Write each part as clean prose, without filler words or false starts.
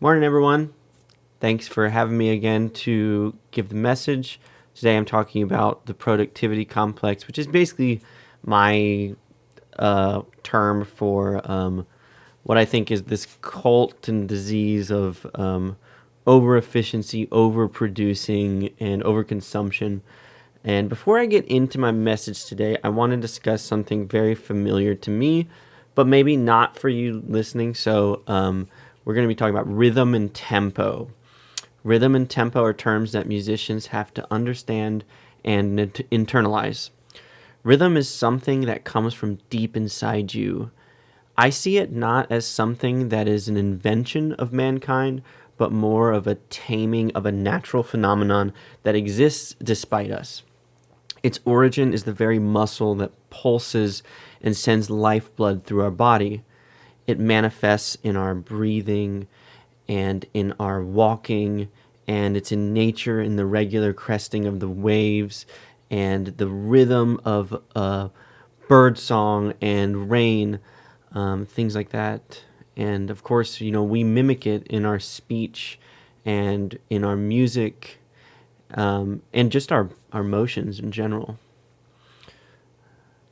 Morning, everyone. Thanks for having me again to give the message. Today I'm talking about the productivity complex, which is basically my term for what I think is this cult and disease of over efficiency, overproducing, and overconsumption. And before I get into my message today, I want to discuss something very familiar to me, but maybe not for you listening. So we're going to be talking about rhythm and tempo. Rhythm and tempo are terms that musicians have to understand and internalize. Rhythm is something that comes from deep inside you. I see it not as something that is an invention of mankind, but more of a taming of a natural phenomenon that exists despite us. Its origin is the very muscle that pulses and sends lifeblood through our body. It manifests in our breathing and in our walking, and it's in nature in the regular cresting of the waves and the rhythm of bird song and rain, things like that. And of course, we mimic it in our speech and in our music, and just our motions in general.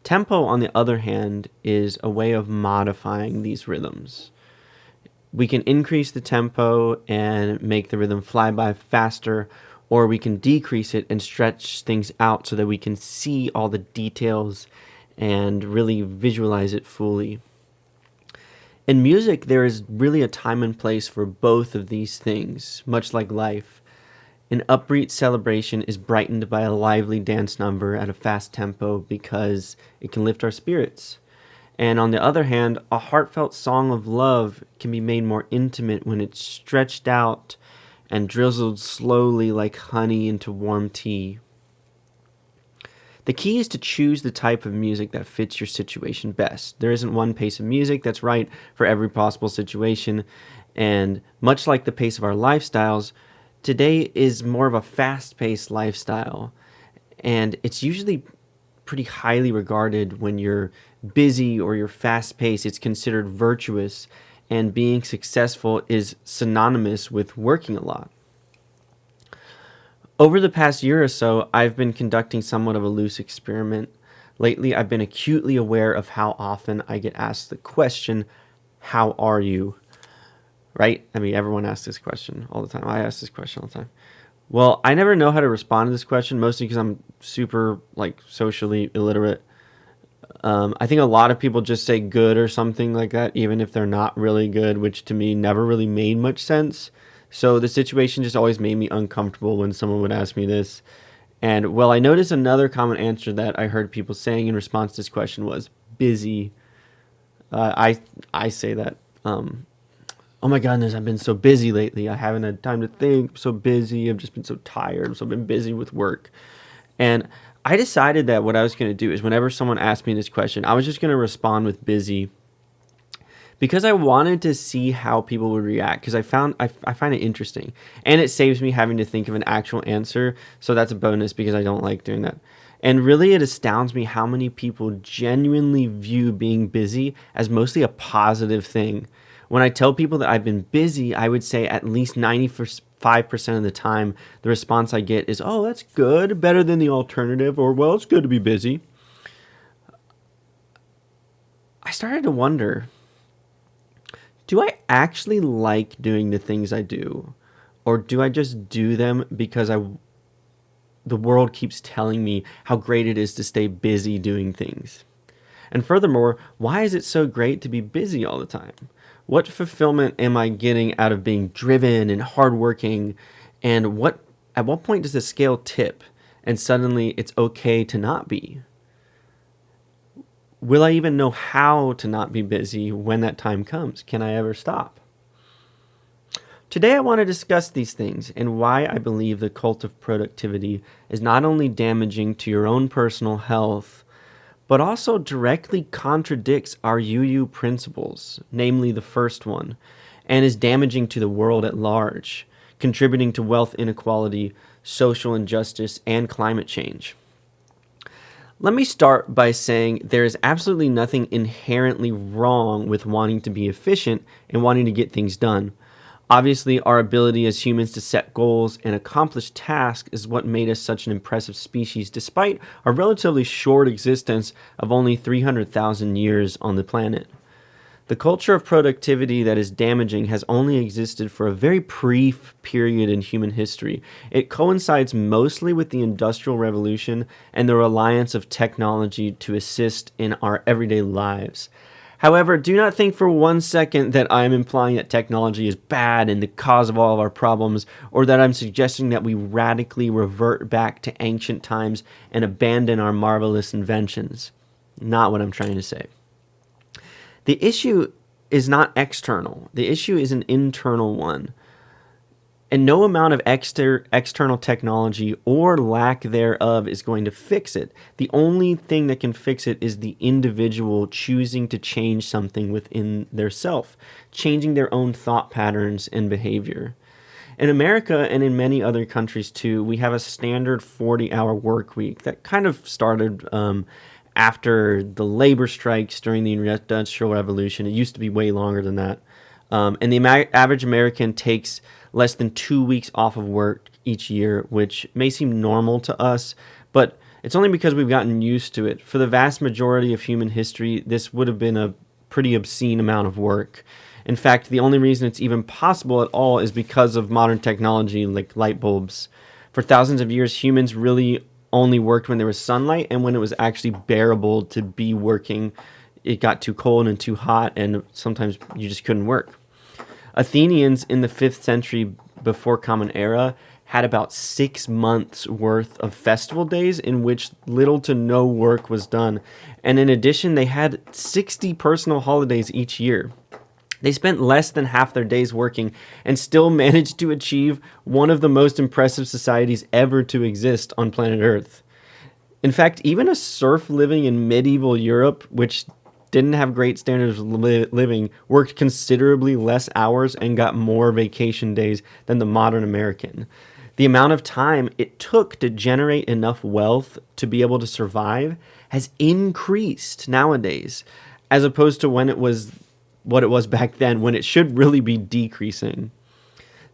Tempo, on the other hand, is a way of modifying these rhythms. We can increase the tempo and make the rhythm fly by faster, or we can decrease it and stretch things out so that we can see all the details and really visualize it fully. In music, there is really a time and place for both of these things, much like life. An upbeat celebration is brightened by a lively dance number at a fast tempo because it can lift our spirits. And on the other hand, a heartfelt song of love can be made more intimate when it's stretched out and drizzled slowly like honey into warm tea. The key is to choose the type of music that fits your situation best. There isn't one pace of music that's right for every possible situation, and much like the pace of our lifestyles, today is more of a fast-paced lifestyle, and it's usually pretty highly regarded when you're busy or you're fast-paced. It's considered virtuous, and being successful is synonymous with working a lot. Over the past year or so, I've been conducting somewhat of a loose experiment. Lately, I've been acutely aware of how often I get asked the question, "How are you?" Right? I mean, everyone asks this question all the time. I ask this question all the time. Well, I never know how to respond to this question, mostly because I'm super, socially illiterate. I think a lot of people just say good or something like that, even if they're not really good, which to me never really made much sense. So the situation just always made me uncomfortable when someone would ask me this. And, well, I noticed another common answer that I heard people saying in response to this question was busy. I say that. Oh my goodness, I've been so busy lately. I haven't had time to think. I'm so busy. I've just been so tired. So I've been busy with work. And I decided that what I was going to do is whenever someone asked me this question, I was just going to respond with busy because I wanted to see how people would react, because I find it interesting. And it saves me having to think of an actual answer. So that's a bonus because I don't like doing that. And really, it astounds me how many people genuinely view being busy as mostly a positive thing. When I tell people that I've been busy, I would say at least 95% of the time, the response I get is, "Oh, that's good, better than the alternative," or, "Well, it's good to be busy." I started to wonder, do I actually like doing the things I do? Or do I just do them because the world keeps telling me how great it is to stay busy doing things? And furthermore, why is it so great to be busy all the time? What fulfillment am I getting out of being driven and hardworking? And at what point does the scale tip and suddenly it's okay to not be? Will I even know how to not be busy when that time comes? Can I ever stop? Today I want to discuss these things and why I believe the cult of productivity is not only damaging to your own personal health, but also directly contradicts our UU principles, namely the first one, and is damaging to the world at large, contributing to wealth inequality, social injustice, and climate change. Let me start by saying there is absolutely nothing inherently wrong with wanting to be efficient and wanting to get things done. Obviously, our ability as humans to set goals and accomplish tasks is what made us such an impressive species, despite our relatively short existence of only 300,000 years on the planet. The culture of productivity that is damaging has only existed for a very brief period in human history. It coincides mostly with the Industrial Revolution and the reliance of technology to assist in our everyday lives. However, do not think for one second that I am implying that technology is bad and the cause of all of our problems, or that I'm suggesting that we radically revert back to ancient times and abandon our marvelous inventions. Not what I'm trying to say. The issue is not external. The issue is an internal one. And no amount of external technology or lack thereof is going to fix it. The only thing that can fix it is the individual choosing to change something within their self, changing their own thought patterns and behavior. In America and in many other countries too, we have a standard 40-hour work week that kind of started after the labor strikes during the Industrial Revolution. It used to be way longer than that. And the average American takes less than 2 weeks off of work each year, which may seem normal to us, but it's only because we've gotten used to it. For the vast majority of human history, this would have been a pretty obscene amount of work. In fact, the only reason it's even possible at all is because of modern technology like light bulbs. For thousands of years, humans really only worked when there was sunlight and when it was actually bearable to be working. It got too cold and too hot, and sometimes you just couldn't work. Athenians in the 5th century before Common Era had about 6 months worth of festival days in which little to no work was done. And in addition, they had 60 personal holidays each year. They spent less than half their days working and still managed to achieve one of the most impressive societies ever to exist on planet Earth. In fact, even a serf living in medieval Europe, which didn't have great standards of living, worked considerably less hours and got more vacation days than the modern American. The amount of time it took to generate enough wealth to be able to survive has increased nowadays, as opposed to what it was back then, when it should really be decreasing.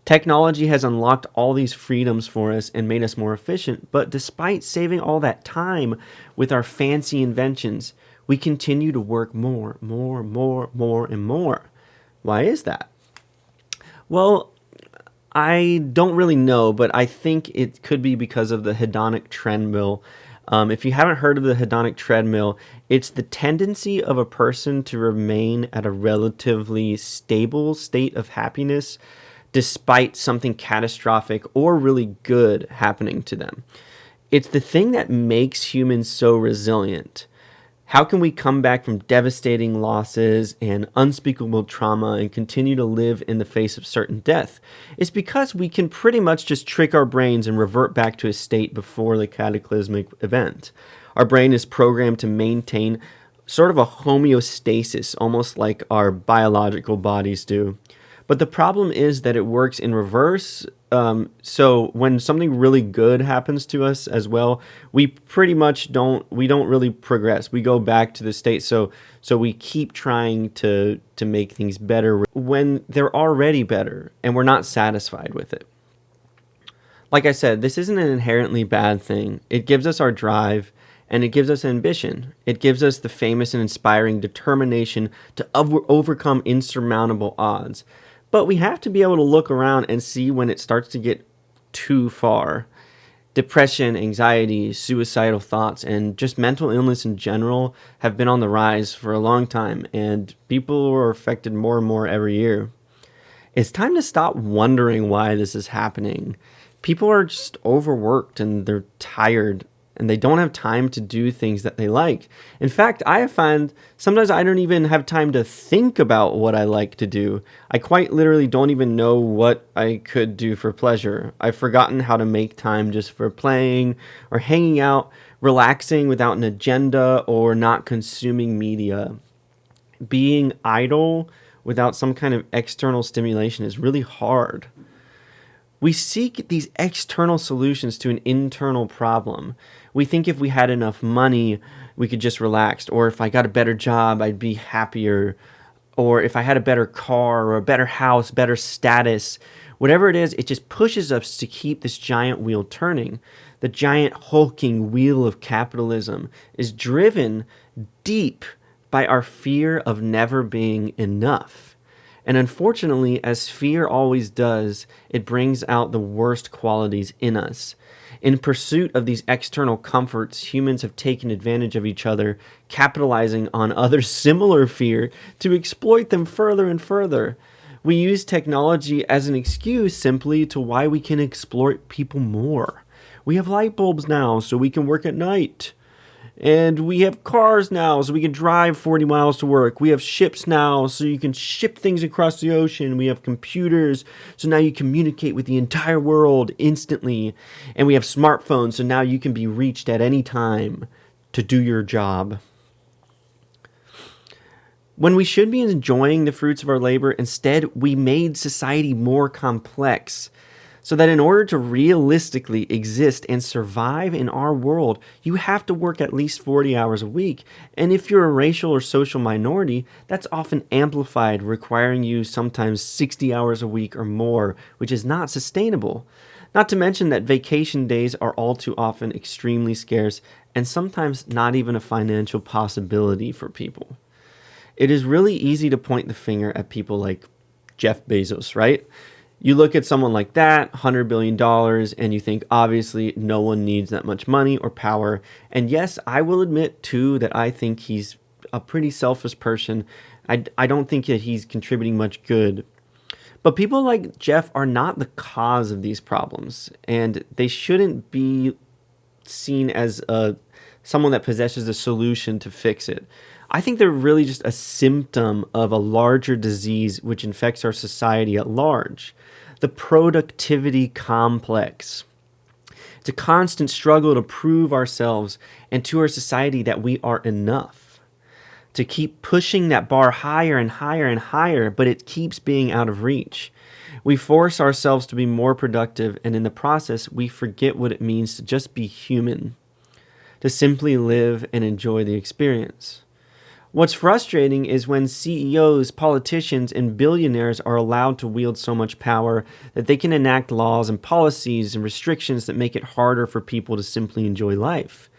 Technology has unlocked all these freedoms for us and made us more efficient, but despite saving all that time with our fancy inventions, we continue to work more, and more. Why is that? Well, I don't really know, but I think it could be because of the hedonic treadmill. If you haven't heard of the hedonic treadmill, it's the tendency of a person to remain at a relatively stable state of happiness despite something catastrophic or really good happening to them. It's the thing that makes humans so resilient. How can we come back from devastating losses and unspeakable trauma and continue to live in the face of certain death? It's because we can pretty much just trick our brains and revert back to a state before the cataclysmic event. Our brain is programmed to maintain sort of a homeostasis, almost like our biological bodies do. But the problem is that it works in reverse. So when something really good happens to us as well, we pretty much don't really progress. We go back to the state. So we keep trying to make things better when they're already better and we're not satisfied with it. Like I said, this isn't an inherently bad thing. It gives us our drive and it gives us ambition. It gives us the famous and inspiring determination to overcome insurmountable odds. But we have to be able to look around and see when it starts to get too far. Depression, anxiety, suicidal thoughts, and just mental illness in general have been on the rise for a long time, and people are affected more and more every year. It's time to stop wondering why this is happening. People are just overworked and they're tired and they don't have time to do things that they like. In fact, I find sometimes I don't even have time to think about what I like to do. I quite literally don't even know what I could do for pleasure. I've forgotten how to make time just for playing or hanging out, relaxing without an agenda, or not consuming media. Being idle without some kind of external stimulation is really hard. We seek these external solutions to an internal problem. We think if we had enough money, we could just relax. Or if I got a better job, I'd be happier. or if I had a better car or a better house, better status, whatever it is, it just pushes us to keep this giant wheel turning. The giant hulking wheel of capitalism is driven deep by our fear of never being enough. And unfortunately, as fear always does, it brings out the worst qualities in us. In pursuit of these external comforts, humans have taken advantage of each other, capitalizing on others' similar fear to exploit them further and further. We use technology as an excuse simply to why we can exploit people more. We have light bulbs now, so we can work at night. And we have cars now, so we can drive 40 miles to work. We have ships now, so you can ship things across the ocean. We have computers, so now you communicate with the entire world instantly. And we have smartphones, so now you can be reached at any time to do your job. When we should be enjoying the fruits of our labor, instead, we made society more complex. So that in order to realistically exist and survive in our world, you have to work at least 40 hours a week. And if you're a racial or social minority, that's often amplified, requiring you sometimes 60 hours a week or more, which is not sustainable. Not to mention that vacation days are all too often extremely scarce and sometimes not even a financial possibility for people. It is really easy to point the finger at people like Jeff Bezos, right? You look at someone like that, $100 billion, and you think, obviously, no one needs that much money or power. And yes, I will admit, too, that I think he's a pretty selfish person. I don't think that he's contributing much good. But people like Jeff are not the cause of these problems, and they shouldn't be seen as someone that possesses a solution to fix it. I think they're really just a symptom of a larger disease which infects our society at large. The productivity complex. It's a constant struggle to prove ourselves and to our society that we are enough. To keep pushing that bar higher and higher and higher, but it keeps being out of reach. We force ourselves to be more productive, and in the process, we forget what it means to just be human. To simply live and enjoy the experience. What's frustrating is when CEOs, politicians, and billionaires are allowed to wield so much power that they can enact laws and policies and restrictions that make it harder for people to simply enjoy life.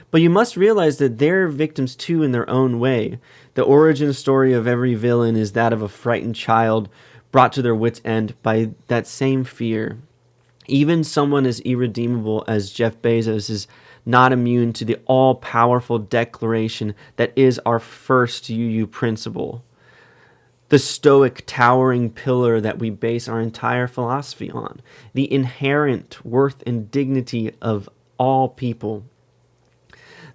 But you must realize that they're victims too in their own way. The origin story of every villain is that of a frightened child brought to their wits' end by that same fear. Even someone as irredeemable as Jeff Bezos is not immune to the all-powerful declaration that is our first UU principle. The stoic, towering pillar that we base our entire philosophy on. The inherent worth and dignity of all people.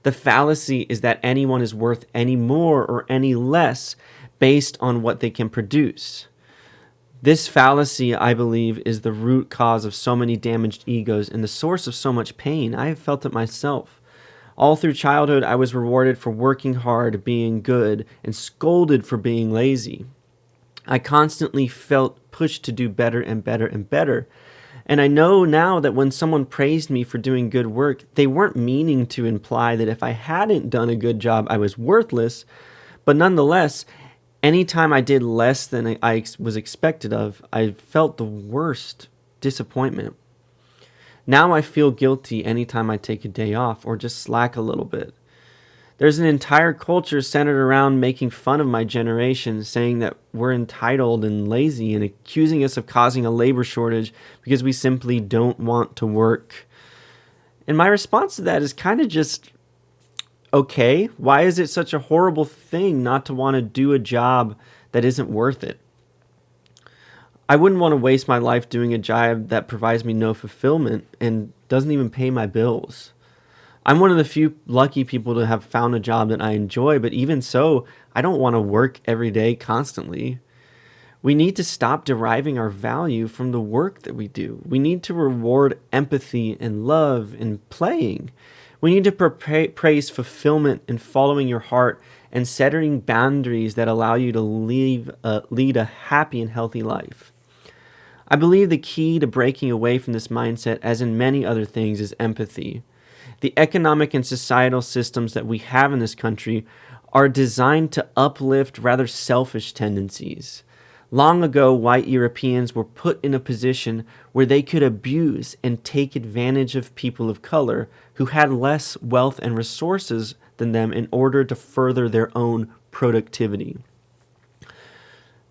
The fallacy is that anyone is worth any more or any less based on what they can produce. This fallacy, I believe, is the root cause of so many damaged egos and the source of so much pain. I have felt it myself. All through childhood, I was rewarded for working hard, being good, and scolded for being lazy. I constantly felt pushed to do better and better and better. And I know now that when someone praised me for doing good work, they weren't meaning to imply that if I hadn't done a good job, I was worthless. But nonetheless, anytime I did less than I was expected of, I felt the worst disappointment. Now I feel guilty anytime I take a day off or just slack a little bit. There's an entire culture centered around making fun of my generation, saying that we're entitled and lazy and accusing us of causing a labor shortage because we simply don't want to work. And my response to that is kind of just, okay, why is it such a horrible thing not to want to do a job that isn't worth it? I wouldn't want to waste my life doing a job that provides me no fulfillment and doesn't even pay my bills. I'm one of the few lucky people to have found a job that I enjoy, but even so, I don't want to work every day constantly. We need to stop deriving our value from the work that we do. We need to reward empathy and love and playing. We need to praise fulfillment and following your heart and setting boundaries that allow you to lead a happy and healthy life. I believe the key to breaking away from this mindset, as in many other things, is empathy. The economic and societal systems that we have in this country are designed to uplift rather selfish tendencies. Long ago, white Europeans were put in a position where they could abuse and take advantage of people of color who had less wealth and resources than them in order to further their own productivity.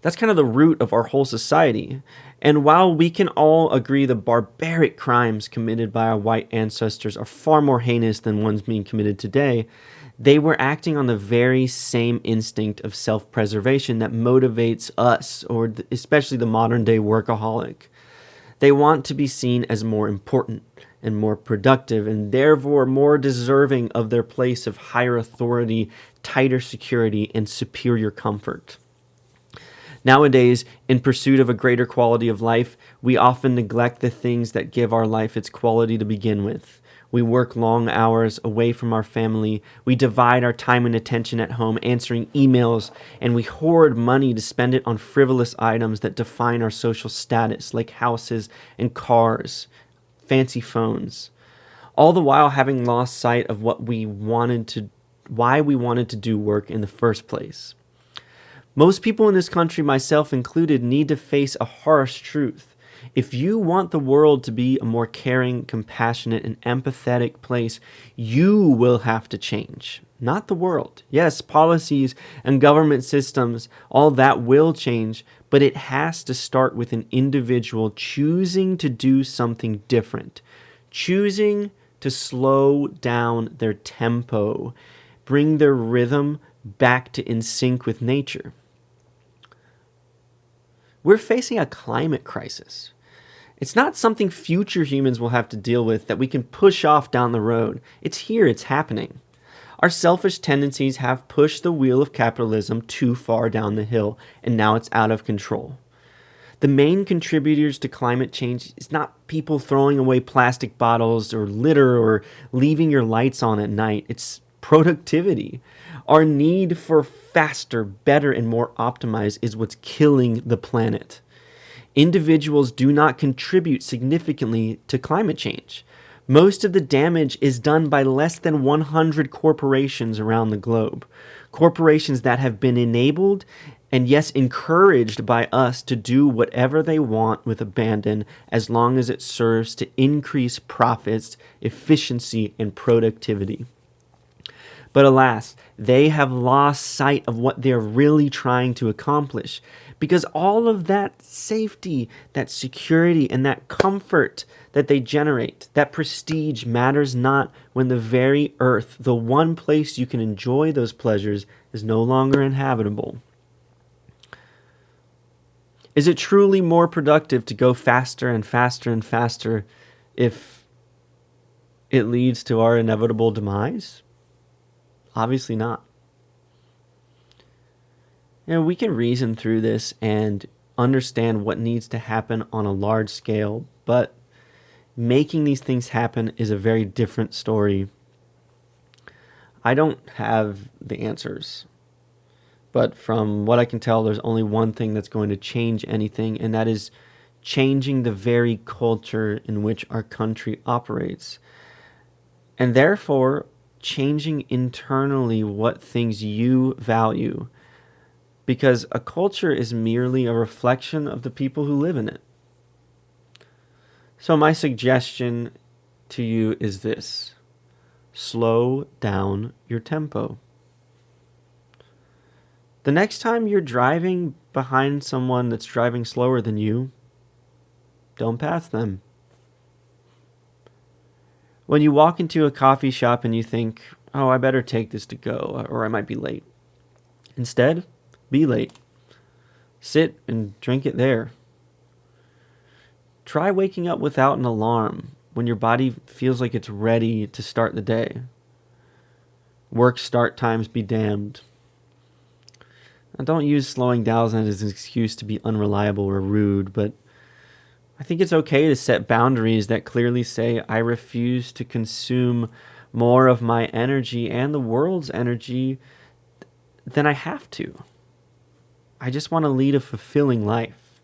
That's kind of the root of our whole society. And while we can all agree the barbaric crimes committed by our white ancestors are far more heinous than ones being committed today, they were acting on the very same instinct of self-preservation that motivates us, or especially the modern day workaholic. They want to be seen as more important and more productive, and therefore more deserving of their place of higher authority, tighter security, and superior comfort. Nowadays, in pursuit of a greater quality of life, we often neglect the things that give our life its quality to begin with. We work long hours away from our family, we divide our time and attention at home answering emails, and we hoard money to spend it on frivolous items that define our social status, like houses and cars, fancy phones. All the while having lost sight of why we wanted to do work in the first place. Most people in this country, myself included, need to face a harsh truth. If you want the world to be a more caring, compassionate, and empathetic place, you will have to change, not the world. Yes, policies and government systems, all that will change, but it has to start with an individual choosing to do something different, choosing to slow down their tempo, bring their rhythm back to in sync with nature. We're facing a climate crisis. It's not something future humans will have to deal with that we can push off down the road. It's here, it's happening. Our selfish tendencies have pushed the wheel of capitalism too far down the hill, and now it's out of control. The main contributors to climate change is not people throwing away plastic bottles or litter or leaving your lights on at night. It's productivity. Our need for faster, better, and more optimized is what's killing the planet. Individuals do not contribute significantly to climate change. Most of the damage is done by less than 100 corporations around the globe. Corporations that have been enabled and yes, encouraged by us to do whatever they want with abandon as long as it serves to increase profits, efficiency, and productivity. But alas, they have lost sight of what they're really trying to accomplish, because all of that safety, that security, and that comfort that they generate, that prestige matters not when the very earth, the one place you can enjoy those pleasures, is no longer inhabitable. Is it truly more productive to go faster and faster and faster if it leads to our inevitable demise? Obviously not. We can reason through this and understand what needs to happen on a large scale, but making these things happen is a very different story. I don't have the answers, but from what I can tell, there's only one thing that's going to change anything, and that is changing the very culture in which our country operates. And therefore, changing internally what things you value, because a culture is merely a reflection of the people who live in it. So my suggestion to you is this: slow down your tempo. The next time you're driving behind someone that's driving slower than you, don't pass them. When you walk into a coffee shop and you think, oh, I better take this to go, or I might be late. Instead, be late. Sit and drink it there. Try waking up without an alarm when your body feels like it's ready to start the day. Work start times be damned. Now, don't use slowing down as an excuse to be unreliable or rude, but I think it's okay to set boundaries that clearly say, I refuse to consume more of my energy and the world's energy than I have to. I just want to lead a fulfilling life.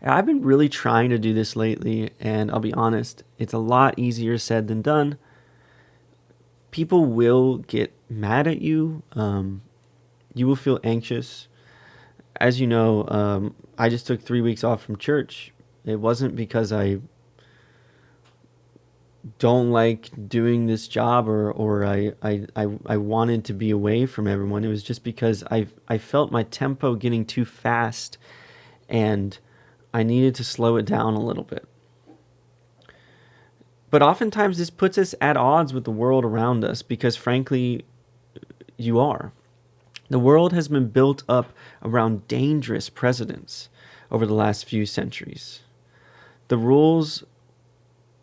And I've been really trying to do this lately, and I'll be honest, it's a lot easier said than done. People will get mad at you. You will feel anxious. As you know, I just took 3 weeks off from church. It wasn't because I don't like doing this job, or I wanted to be away from everyone. It was just because I felt my tempo getting too fast, and I needed to slow it down a little bit. But oftentimes this puts us at odds with the world around us, because frankly, you are. The world has been built up around dangerous precedents over the last few centuries. The rules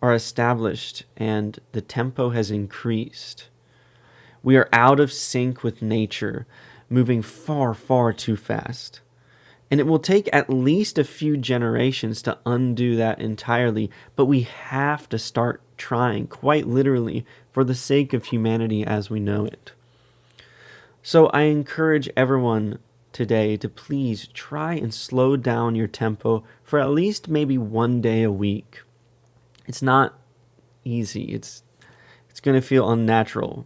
are established and the tempo has increased. We are out of sync with nature, moving far, far too fast. And it will take at least a few generations to undo that entirely, but we have to start trying, quite literally, for the sake of humanity as we know it. So I encourage everyone today to please try and slow down your tempo for at least maybe one day a week. It's not easy. It's going to feel unnatural.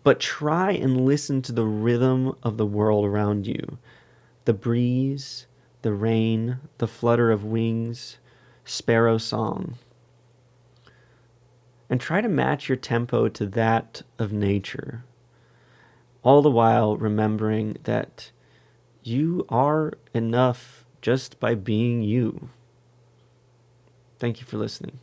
But try and listen to the rhythm of the world around you. The breeze, the rain, the flutter of wings, sparrow song. And try to match your tempo to that of nature. All the while remembering that you are enough just by being you. Thank you for listening.